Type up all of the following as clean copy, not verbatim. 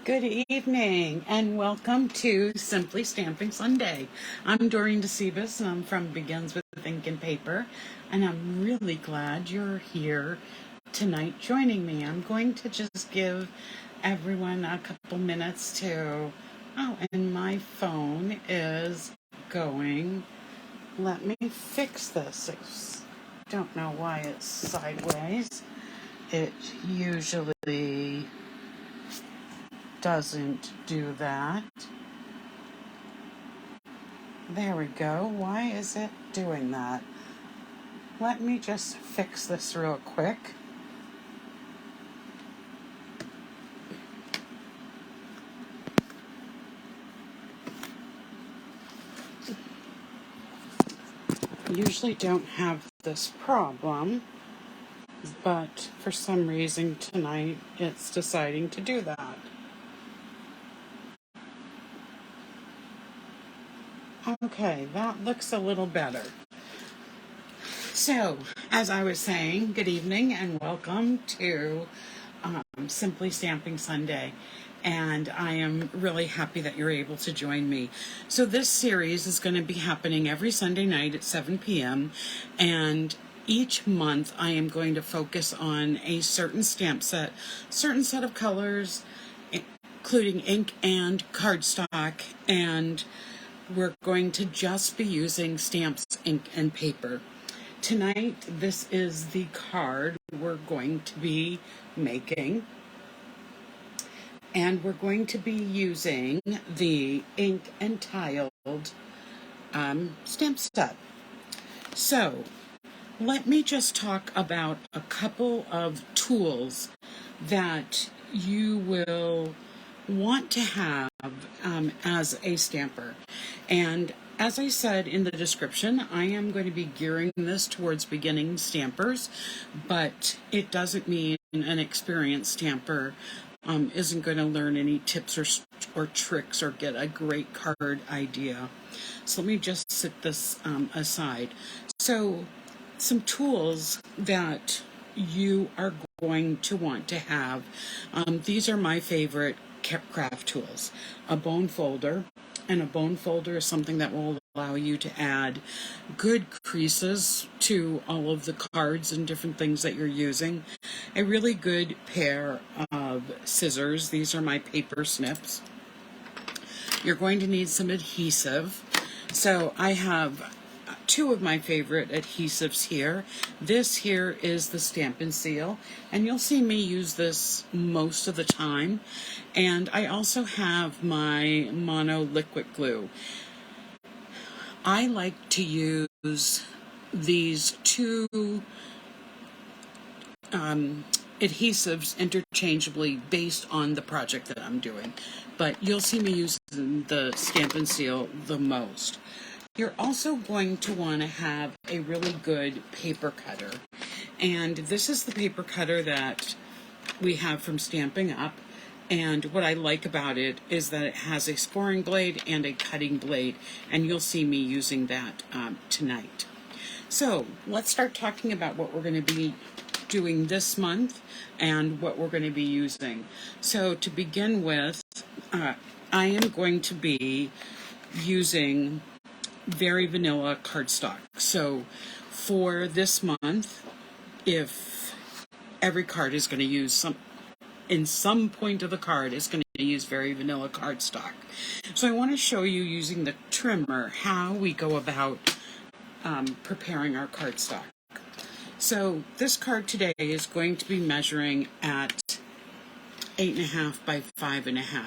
Good evening and welcome to Simply Stamping Sunday. I'm Dorene Decibus and I'm from Begins with Ink and Paper, and I'm really glad you're here tonight joining me. I'm going to just give everyone a couple minutes to... Oh, and my phone is going... Let me fix this. I don't know why it's sideways. It usually doesn't do that. There we go. Why is it doing that? Let me just fix this real quick. Usually don't have this problem, but for some reason tonight it's deciding to do that. Okay, that looks a little better. So, as I was saying, good evening and welcome to Simply Stamping Sunday. And I am really happy that you're able to join me. So this series is going to be happening every Sunday night at 7 p.m. And each month I am going to focus on a certain stamp set, certain set of colors, including ink and cardstock, and we're going to just be using stamps, ink, and paper. Tonight, this is the card we're going to be making. And we're going to be using the ink and tiled stamp set. So, let me just talk about a couple of tools that you will want to have as a stamper. And as I said in the description, I am going to be gearing this towards beginning stampers, but it doesn't mean an experienced stamper isn't going to learn any tips or tricks or get a great card idea. So let me just set this aside. So some tools that you are going to want to have. These are my favorite craft tools. A bone folder. And a bone folder is something that will allow you to add good creases to all of the cards and different things that you're using. A really good pair of scissors. These are my paper snips. You're going to need some adhesive. So I have two of my favorite adhesives here. This here is the Stampin' Seal, and you'll see me use this most of the time. And I also have my mono liquid glue. I like to use these two adhesives interchangeably based on the project that I'm doing, but you'll see me using the Stampin' Seal the most. You're also going to want to have a really good paper cutter. And this is the paper cutter that we have from Stampin' Up. And what I like about it is that it has a scoring blade and a cutting blade. And you'll see me using that tonight. So let's start talking about what we're going to be doing this month and what we're going to be using. So to begin with, I am going to be using very vanilla cardstock. So for this month, if every card is going to use some point of the card is going to use very vanilla cardstock. So I want to show you using the trimmer how we go about preparing our cardstock. So this card today is going to be measuring at 8.5 by 5.5.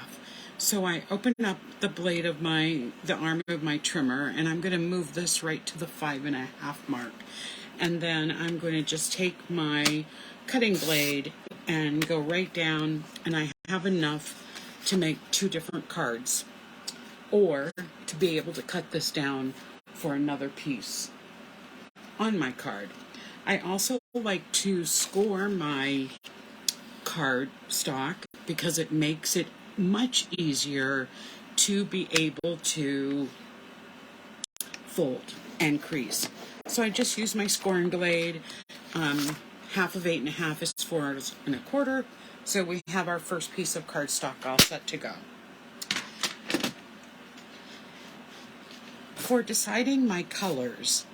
So I open up the blade of the arm of my trimmer, and I'm going to move this right to the 5.5 mark. And then I'm going to just take my cutting blade and go right down, and I have enough to make two different cards, or to be able to cut this down for another piece on my card. I also like to score my cardstock because it makes it much easier to be able to fold and crease. So I just use my scoring blade. Half of 8.5 is 4¼ inches. So we have our first piece of cardstock all set to go. For deciding my colors,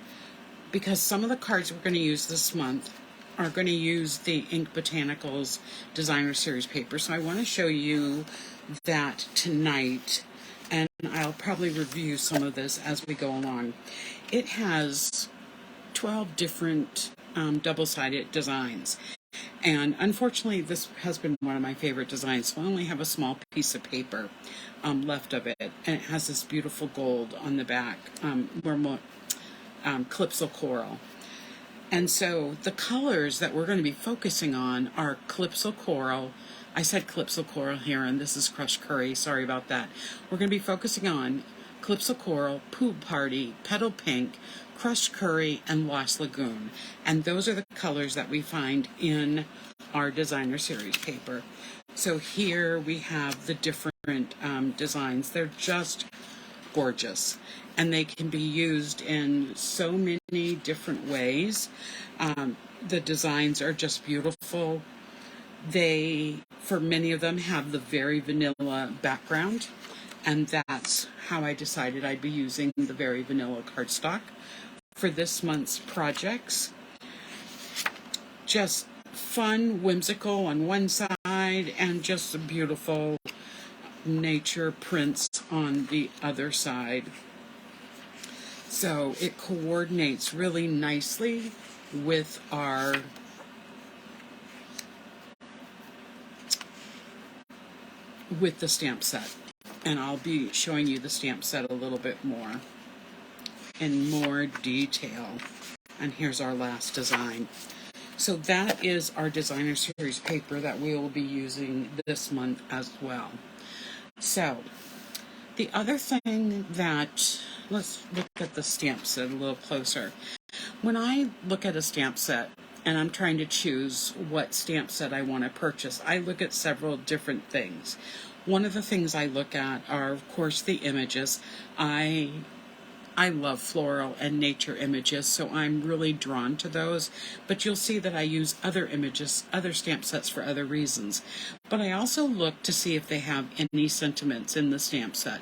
because some of the cards we're going to use this month are going to use the Ink Botanicals Designer Series paper, so I want to show you that tonight, and I'll probably review some of this as we go along. It has 12 different double-sided designs, and unfortunately this has been one of my favorite designs, so I only have a small piece of paper left of it, and it has this beautiful gold on the back, Calypso Coral. And so the colors that we're going to be focusing on are Calypso Coral. I said Calypso Coral here, and this is Crushed Curry. Sorry about that. We're going to be focusing on Calypso Coral, Pool Party, Petal Pink, Crushed Curry, and Lost Lagoon. And those are the colors that we find in our Designer Series paper. So here we have the different designs. They're just gorgeous, and they can be used in so many different ways. The designs are just beautiful. They, for many of them, have the very vanilla background, and that's how I decided I'd be using the very vanilla cardstock for this month's projects. Just fun, whimsical on one side, and just a beautiful nature prints on the other side. So it coordinates really nicely with the stamp set. And I'll be showing you the stamp set a little bit more in more detail. And here's our last design. So that is our Designer Series paper that we will be using this month as well. So the other thing that, let's look at the stamp set a little closer. When I look at a stamp set and I'm trying to choose what stamp set I want to purchase, I look at several different things. One of the things I look at are, of course, the images. I love floral and nature images, so I'm really drawn to those. But you'll see that I use other images, other stamp sets for other reasons. But I also look to see if they have any sentiments in the stamp set,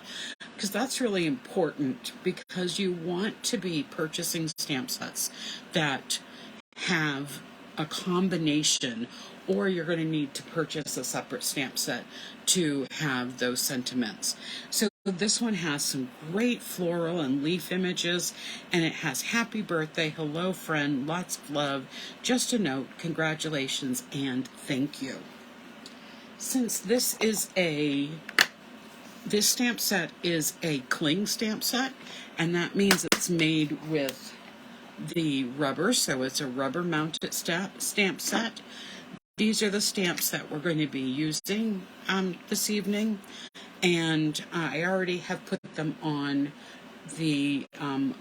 because that's really important, because you want to be purchasing stamp sets that have a combination, or you're going to need to purchase a separate stamp set to have those sentiments. So this one has some great floral and leaf images, and it has happy birthday, hello friend, lots of love, just a note, congratulations, and thank you. Since this stamp set is a cling stamp set, and that means it's made with the rubber, so it's a rubber mounted stamp set. These are the stamps that we're going to be using this evening, and I already have put them on the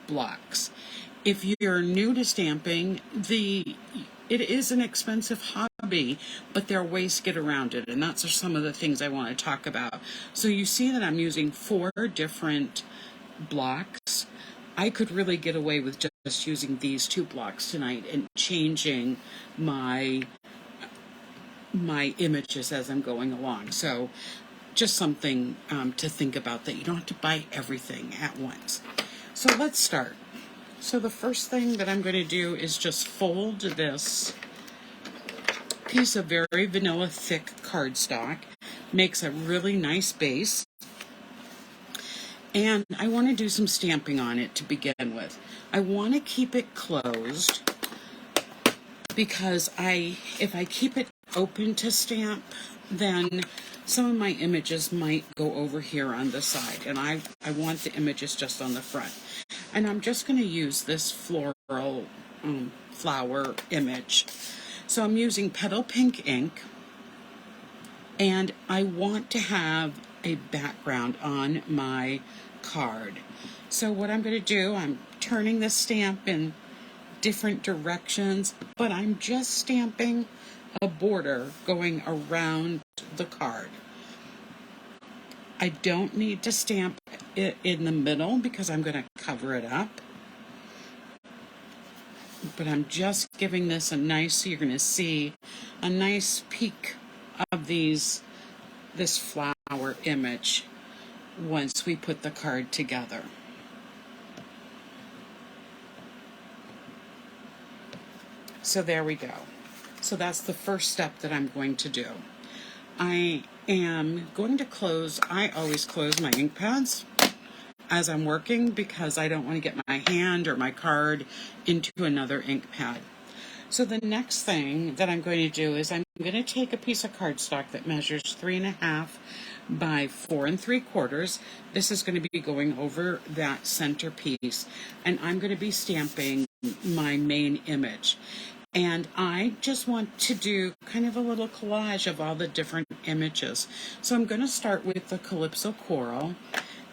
blocks. If you're new to stamping, it is an expensive hobby, but there are ways to get around it, and that's some of the things I want to talk about. So you see that I'm using 4 different blocks. I could really get away with just using these 2 blocks tonight and changing my images as I'm going along. So just something to think about, that you don't have to buy everything at once. So let's start. So the first thing that I'm going to do is just fold this piece of very vanilla thick cardstock. Makes a really nice base. And I want to do some stamping on it to begin with. I want to keep it closed, because if I keep it open to stamp, then some of my images might go over here on the side, and I want the images just on the front. And I'm just going to use this floral flower image. So I'm using Petal Pink ink, and I want to have a background on my card. So what I'm going to do, I'm turning the stamp in different directions, but I'm just stamping a border going around the card. I don't need to stamp it in the middle because I'm going to cover it up. but I'm just giving this a nice, so you're going to see a nice peek of this flower image once we put the card together. So there we go. So that's the first step that I'm going to do. I am going to close, I always close my ink pads as I'm working because I don't want to get my hand or my card into another ink pad. So the next thing that I'm going to do is I'm going to take a piece of cardstock that measures 3.5 by 4 3/4. This is going to be going over that center piece, and I'm going to be stamping my main image. And I just want to do kind of a little collage of all the different images. So I'm going to start with the Calypso Coral,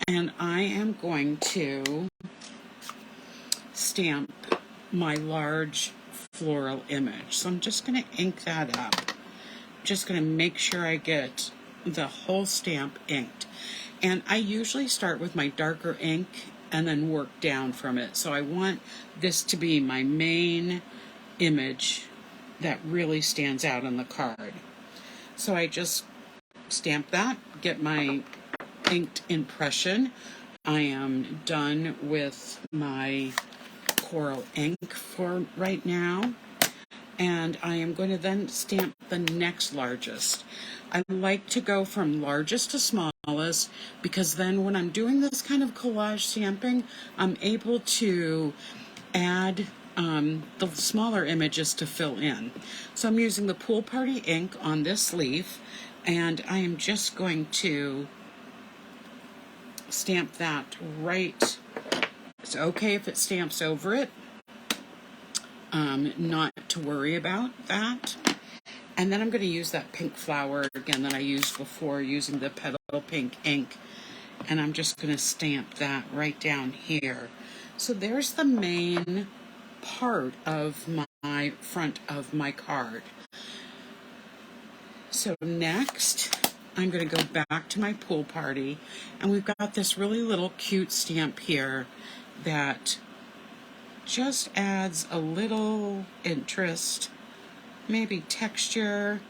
and I am going to stamp my large floral image. So I'm just going to ink that up. Just going to make sure I get the whole stamp inked. And I usually start with my darker ink and then work down from it. So I want this to be my main image that really stands out on the card. So I just stamp that, get my inked impression. I am done with my coral ink for right now, and I am going to then stamp the next largest. I like to go from largest to smallest because then when I'm doing this kind of collage stamping, I'm able to add the smaller images to fill in. So I'm using the Pool Party ink on this leaf, and I am just going to stamp that right. It's okay if it stamps over it, not to worry about that. And then I'm going to use that pink flower again that I used before using the Petal Pink ink, and I'm just going to stamp that right down here. So there's the main part of my front of my card. So next I'm going to go back to my Pool Party, and we've got this really little cute stamp here that just adds a little interest, maybe texture,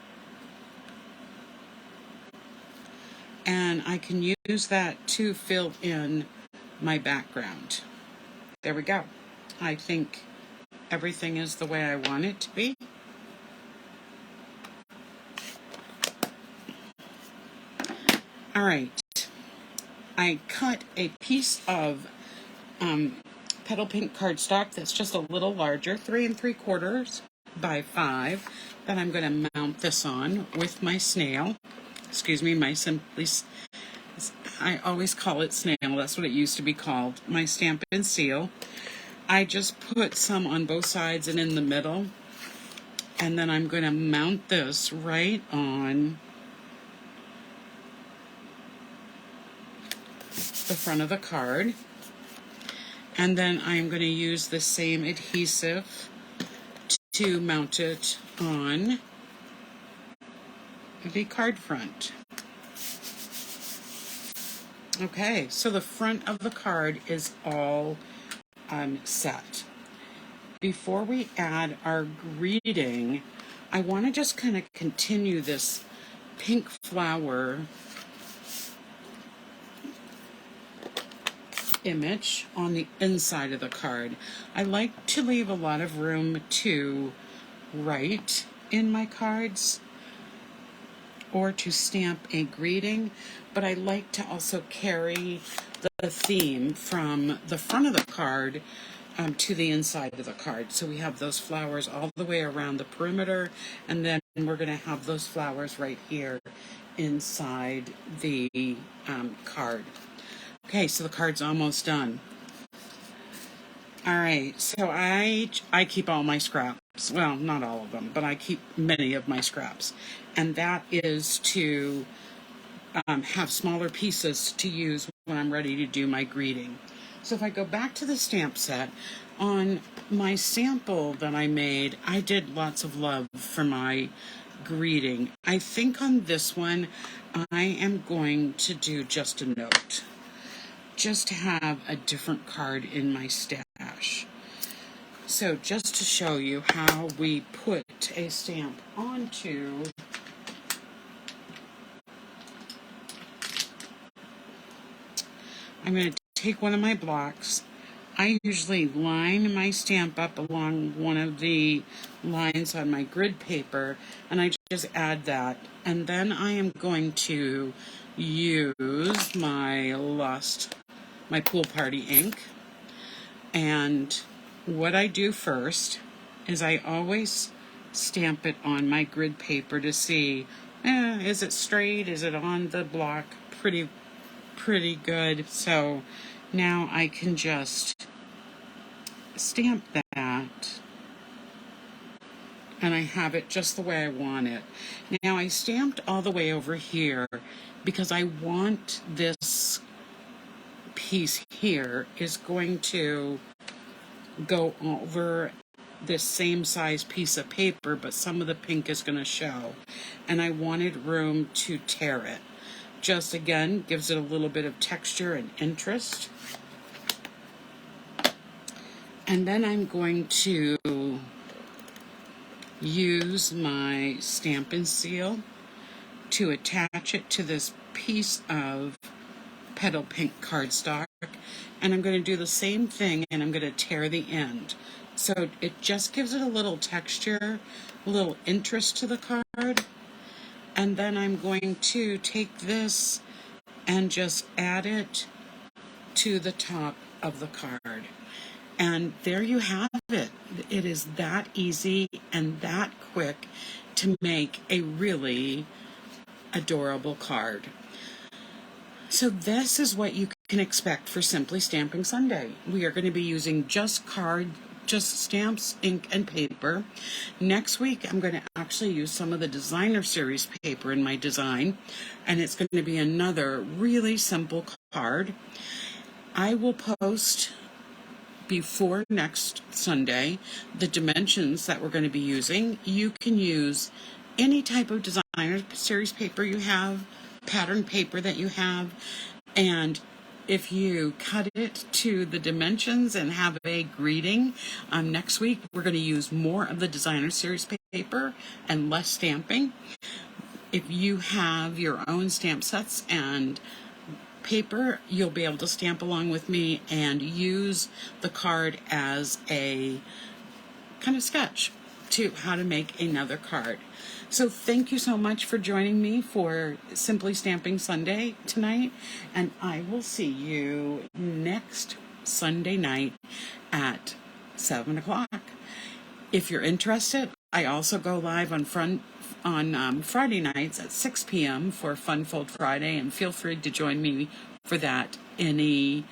and I can use that to fill in my background. There we go. I think everything is the way I want it to be. All right, I cut a piece of Petal Pink cardstock that's just a little larger, 3 3/4 by 5, that I'm going to mount this on with my snail. Excuse me, my I always call it snail, that's what it used to be called, my Stampin' Seal. I just put some on both sides and in the middle, and then I'm going to mount this right on the front of the card. And then I'm going to use the same adhesive to mount it on the card front. Okay, so the front of the card is all set. Before we add our greeting, I want to just kind of continue this pink flower image on the inside of the card. I like to leave a lot of room to write in my cards or to stamp a greeting, but I like to also carry the theme from the front of the card to the inside of the card. So we have those flowers all the way around the perimeter, and then we're going to have those flowers right here inside the card. Okay, so the card's almost done. All right, so I keep all my scraps. Well, not all of them, but I keep many of my scraps. And that is to have smaller pieces to use when I'm ready to do my greeting. So if I go back to the stamp set, on my sample that I made, I did lots of love for my greeting. I think on this one, I am going to do just a note, just to have a different card in my stash. So just to show you how we put a stamp onto I'm going to take one of my blocks. I usually line my stamp up along one of the lines on my grid paper, and I just add that. And then I am going to use my Pool Party ink. And what I do first is I always stamp it on my grid paper to see, is it straight? Is it on the block? Pretty good. So now I can just stamp that, and I have it just the way I want it. Now I stamped all the way over here because I want this piece here is going to go over this same size piece of paper, but some of the pink is going to show, and I wanted room to tear it. Just again gives it a little bit of texture and interest. And then I'm going to use my Stampin' seal to attach it to this piece of petal pink cardstock, and I'm going to do the same thing, and I'm going to tear the end. So it just gives it a little texture, a little interest to the card. And then I'm going to take this and just add it to the top of the card. And there you have it. It is that easy and that quick to make a really adorable card. So this is what you can expect for Simply Stamping Sunday. We are going to be using just stamps, ink, and paper. Next week, I'm going to actually use some of the designer series paper in my design, and it's going to be another really simple card. I will post before next Sunday the dimensions that we're going to be using. You can use any type of designer series paper you have, pattern paper that you have, and if you cut it to the dimensions and have a greeting, next week we're going to use more of the designer series paper and less stamping. If you have your own stamp sets and paper, you'll be able to stamp along with me and use the card as a kind of sketch to how to make another card. So thank you so much for joining me for Simply Stamping Sunday tonight, and I will see you next Sunday night at 7 o'clock. If you're interested, I also go live on Friday nights at 6 p.m. for Fun Fold Friday, and feel free to join me for that any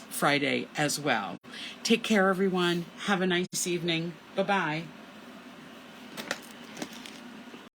Friday as well. Take care, everyone. Have a nice evening. Bye-bye.